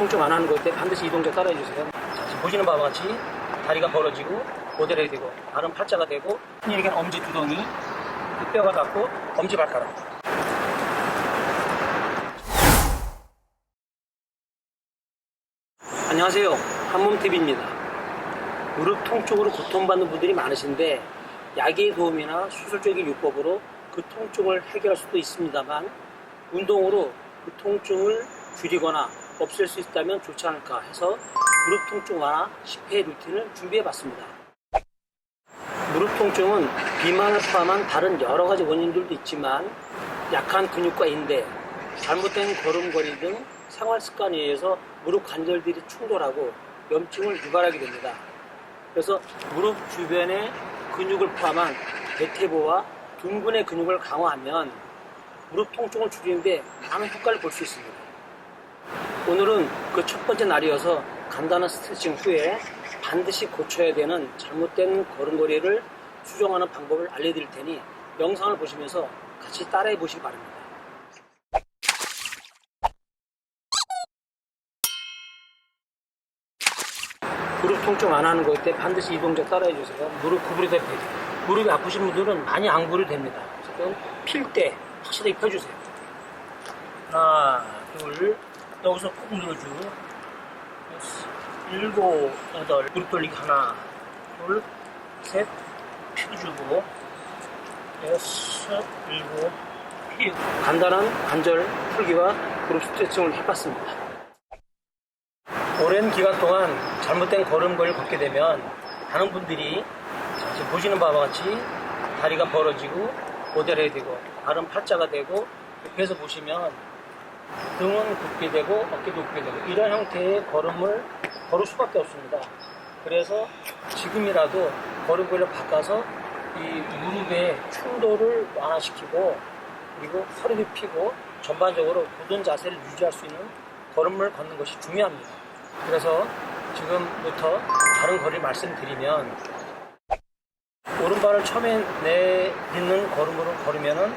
통증 안 하는 것 때 반드시 이 동작 따라해 주세요. 자, 지금 보시는 바와 같이 다리가 벌어지고 모델이 되고 발은 팔자가 되고 흔히 엄지 두덩이, 그 뼈가 닿고 엄지 발가락. 안녕하세요, 한몸TV입니다. 무릎 통증으로 고통받는 분들이 많으신데 약의 도움이나 수술적인 요법으로 그 통증을 해결할 수도 있습니다만 운동으로 그 통증을 줄이거나 없앨 수 있다면 좋지 않을까 해서 무릎 통증 완화 10회 루틴을 준비해 봤습니다. 무릎 통증은 비만을 포함한 다른 여러 가지 원인들도 있지만 약한 근육과 인대, 잘못된 걸음걸이 등 생활 습관에 의해서 무릎 관절들이 충돌하고 염증을 유발하게 됩니다. 그래서 무릎 주변의 근육을 포함한 대퇴보와 둔근의 근육을 강화하면 무릎 통증을 줄이는데 많은 효과를 볼 수 있습니다. 오늘은 그 첫 번째 날이어서 간단한 스트레칭 후에 반드시 고쳐야 되는 잘못된 걸음걸이를 수정하는 방법을 알려드릴 테니 영상을 보시면서 같이 따라해 보시기 바랍니다. 무릎 통증 안 하는 것 때 반드시 이 동작 따라해 주세요. 무릎 구부리다 펴기. 무릎이 아프신 분들은 많이 안 구부려도 됩니다. 그래서 필 때 확실하게 펴주세요. 하나, 둘, 여기서 꾹 눌러주고 7, 8, 무릎 돌리기 하나, 둘, 셋, 펴주고 6, 7, 펴고 간단한 관절 풀기와 무릎 스트레칭을 해봤습니다. 오랜 기간 동안 잘못된 걸음걸이를 걷게 되면 다른 분들이 지금 보시는 바와 같이 다리가 벌어지고 모델이 되고 발은 팔자가 되고 옆에서 보시면 등은 굽게 되고 어깨도 굽게 되고 이런 형태의 걸음을 걸을 수밖에 없습니다. 그래서 지금이라도 걸음걸이를 바꿔서 이 무릎의 충돌을 완화시키고 그리고 허리를 펴고 전반적으로 굳은 자세를 유지할 수 있는 걸음을 걷는 것이 중요합니다. 그래서 지금부터 다른 거리를 말씀드리면 오른발을 처음에 내딛는 걸음으로 걸으면은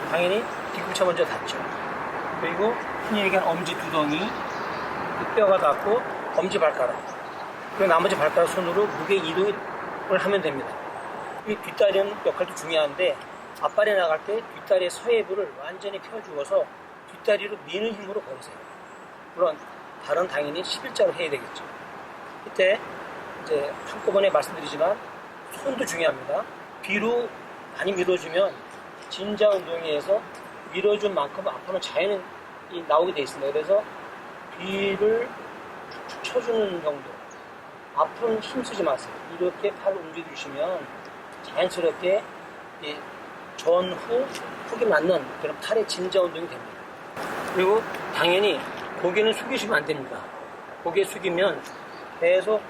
당연히 뒤꿈치 먼저 닿죠. 그리고 흔히 얘기하는 엄지 두덩이, 그 뼈가 닿고 엄지 발가락, 그리고 나머지 발가락 손으로 무게 이동을 하면 됩니다. 이 뒷다리는 역할도 중요한데 앞발이 나갈 때 뒷다리의 서해부를 완전히 펴주어서 뒷다리로 미는 힘으로 걸으세요. 물론 발은 당연히 11자로 해야 되겠죠. 이때 이제 한꺼번에 말씀드리지만 손도 중요합니다. 뒤로 많이 밀어주면 진자 운동에 의해서 밀어준 만큼 앞으로는 자연히 나오게 되어 있습니다. 그래서 뒤를 쳐주는 정도. 앞으로는 힘쓰지 마세요. 이렇게 팔을 움직여주시면 자연스럽게 전후 훅이 맞는 그런 팔의 진자 운동이 됩니다. 그리고 당연히 고개는 숙이시면 안 됩니다. 고개 숙이면 계속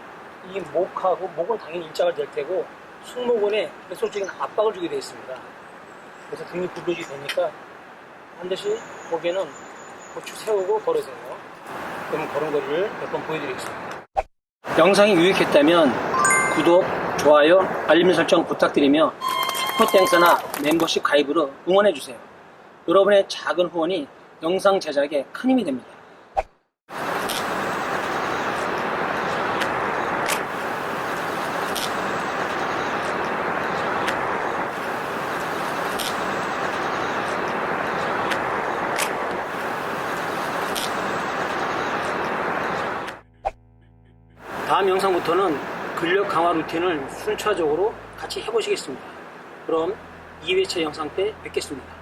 이 목하고 목은 당연히 일자가 될 테고 승모근에 계속적인 압박을 주게 되어 있습니다. 그래서 등이 굽어지게 되니까 반드시 고개는 고추 세우고 걸으세요. 그럼 걸음걸이를 몇 번 보여드리겠습니다. 영상이 유익했다면 구독, 좋아요, 알림 설정 부탁드리며 슈퍼땡스나 멤버십 가입으로 응원해주세요. 여러분의 작은 후원이 영상 제작에 큰 힘이 됩니다. 다음 영상부터는 근력 강화 루틴을 순차적으로 같이 해보시겠습니다. 그럼 2회차 영상 때 뵙겠습니다.